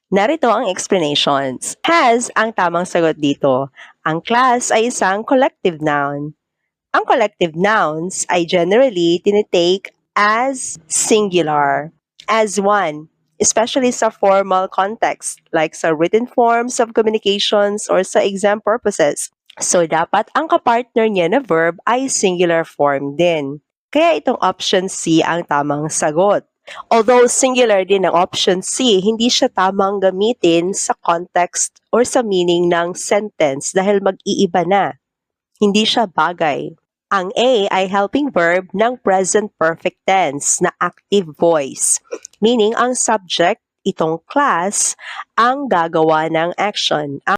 Narito ang explanations. Has ang tamang sagot dito. Ang class ay isang collective noun. Ang collective nouns ay generally tinitake as singular, as one, especially sa formal context like sa written forms of communications or sa exam purposes. So, dapat ang kapartner niya na verb ay singular form din. Kaya itong option C ang tamang sagot. Although singular din ang option C, hindi siya tamang gamitin sa context or sa meaning ng sentence dahil mag-iiba na. Hindi siya bagay. Ang A ay helping verb ng present perfect tense na active voice, meaning ang subject, itong class, ang gagawa ng action.